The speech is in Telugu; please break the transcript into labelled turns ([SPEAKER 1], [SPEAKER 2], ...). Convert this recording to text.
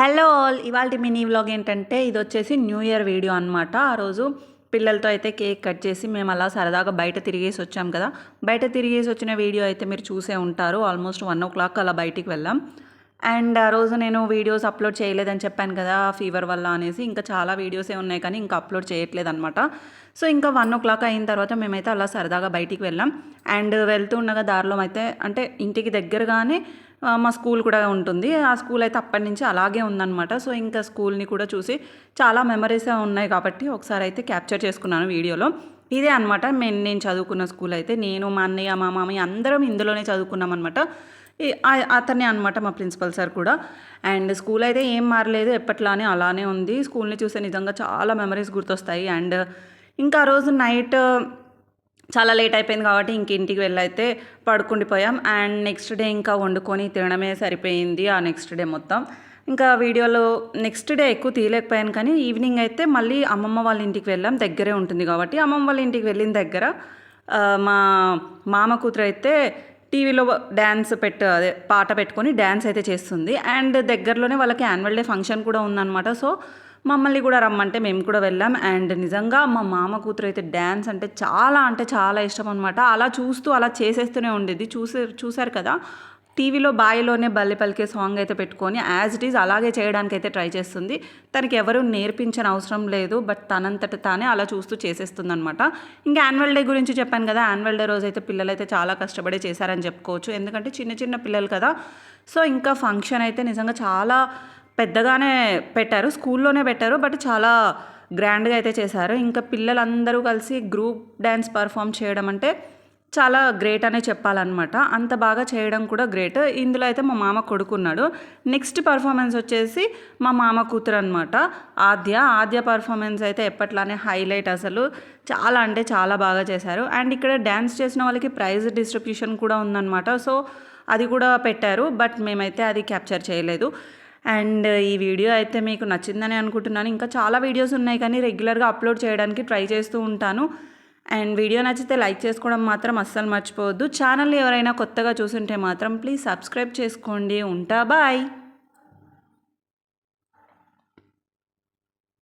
[SPEAKER 1] హలో ఆల్, ఇవాళ మినీ వ్లాగ్ ఏంటంటే ఇది వచ్చేసి న్యూ ఇయర్ వీడియో అనమాట. ఆ రోజు పిల్లలతో అయితే కేక్ కట్ చేసి మేము అలా సరదాగా బయట తిరిగేసి వచ్చాం కదా. బయట తిరిగేసి వచ్చిన వీడియో అయితే మీరు చూసే ఉంటారు. ఆల్మోస్ట్ 1 o'clock అలా బయటికి వెళ్ళాం. అండ్ ఆ రోజు నేను వీడియోస్ అప్లోడ్ చేయలేదని చెప్పాను కదా, ఫీవర్ వల్ల అనేసి. ఇంకా చాలా వీడియోసే ఉన్నాయి కానీ ఇంకా అప్లోడ్ చేయట్లేదు అనమాట. సో ఇంకా 1 o'clock అయిన తర్వాత మేమైతే అలా సరదాగా బయటికి వెళ్ళాం. అండ్ వెళ్తూ ఉండగా దారిలో అయితే అంటే ఇంటికి దగ్గరగానే మా స్కూల్ కూడా ఉంటుంది. ఆ స్కూల్ అయితే అప్పటి నుంచి అలాగే ఉందన్నమాట. సో ఇంకా స్కూల్ని కూడా చూసి చాలా మెమరీసే ఉన్నాయి కాబట్టి ఒకసారి అయితే క్యాప్చర్ చేసుకున్నాను వీడియోలో. ఇదే అనమాట నేను చదువుకున్న స్కూల్ అయితే. నేను, మా అన్నయ్య, మా మామయ్య అందరం ఇందులోనే చదువుకున్నాం అనమాట. అతనే అనమాట మా ప్రిన్సిపల్ సార్ కూడా. అండ్ స్కూల్ అయితే ఏం మారలేదు, ఎప్పట్లానే అలానే ఉంది. స్కూల్ని చూస్తే నిజంగా చాలా మెమరీస్ గుర్తొస్తాయి. అండ్ ఇంకా ఆ రోజు నైట్ చాలా లేట్ అయిపోయింది కాబట్టి ఇంక ఇంటికి వెళ్ళైతే పడుకుండిపోయాం. అండ్ నెక్స్ట్ డే ఇంకా వండుకొని తినడమే సరిపోయింది ఆ నెక్స్ట్ డే మొత్తం. ఇంకా వీడియోలో నెక్స్ట్ డే ఎక్కువ తీయలేకపోయాను కానీ ఈవినింగ్ అయితే మళ్ళీ అమ్మమ్మ వాళ్ళ ఇంటికి వెళ్ళాం. దగ్గరే ఉంటుంది కాబట్టి అమ్మమ్మ వాళ్ళ ఇంటికి వెళ్ళిన దగ్గర మా మామ కూతురు అయితే టీవీలో డ్యాన్స్ అదే పాట పెట్టుకొని డ్యాన్స్ అయితే చేస్తుంది. అండ్ దగ్గరలోనే వాళ్ళకి యాన్యువల్ డే ఫంక్షన్ కూడా ఉందన్నమాట. సో మమ్మల్ని కూడా రమ్మంటే మేము కూడా వెళ్ళాం. అండ్ నిజంగా మా మామ కూతురు అయితే డ్యాన్స్ అంటే చాలా ఇష్టం అనమాట. అలా చూస్తూ అలా చేసేస్తూనే ఉండేది. చూసారు కదా, టీవీలో బాయిలోనే బల్లి పలికే సాంగ్ అయితే పెట్టుకొని యాజ్ ఇట్ ఈజ్ అలాగే చేయడానికి అయితే ట్రై చేస్తుంది. తనకి ఎవరు నేర్పించని అవసరం లేదు, బట్ తనంతట తానే అలా చూస్తూ చేసేస్తుంది అనమాట. ఇంకా యాన్యువల్ డే గురించి చెప్పాను కదా, యాన్యువల్ డే రోజు అయితే పిల్లలు అయితే చాలా కష్టపడి చేశారని చెప్పుకోవచ్చు. ఎందుకంటే చిన్న చిన్న పిల్లలు కదా. సో ఇంకా ఫంక్షన్ అయితే నిజంగా చాలా పెద్దగానే పెట్టారు, స్కూల్లోనే పెట్టారు, బట్ చాలా గ్రాండ్గా అయితే చేశారు. ఇంకా పిల్లలందరూ కలిసి గ్రూప్ డ్యాన్స్ పర్ఫామ్ చేయడం అంటే చాలా గ్రేట్ అనే చెప్పాలన్నమాట. అంత బాగా చేయడం కూడా గ్రేట్. ఇందులో అయితే మా మామ కొడుకున్నాడు. నెక్స్ట్ పర్ఫార్మెన్స్ వచ్చేసి మా మామ కూతురు అనమాట, ఆద్య పర్ఫార్మెన్స్ అయితే ఎప్పట్లానే హైలైట్. అసలు చాలా అంటే చాలా బాగా చేశారు. అండ్ ఇక్కడ డ్యాన్స్ చేసిన వాళ్ళకి ప్రైజ్ డిస్ట్రిబ్యూషన్ కూడా ఉందన్నమాట. సో అది కూడా పెట్టారు, బట్ మేమైతే అది క్యాప్చర్ చేయలేదు. అండ్ ఈ వీడియో అయితే మీకు నచ్చిందని అనుకుంటున్నాను. ఇంకా చాలా వీడియోస్ ఉన్నాయి కానీ రెగ్యులర్గా అప్లోడ్ చేయడానికి ట్రై చేస్తూ ఉంటాను. అండ్ వీడియో నచ్చితే లైక్ చేసుకోవడం మాత్రం అస్సలు మర్చిపోవద్దు. ఛానల్ని ఎవరైనా కొత్తగా చూసుంటే మాత్రం ప్లీజ్ సబ్స్క్రైబ్ చేసుకోండి. ఉంటా, బాయ్.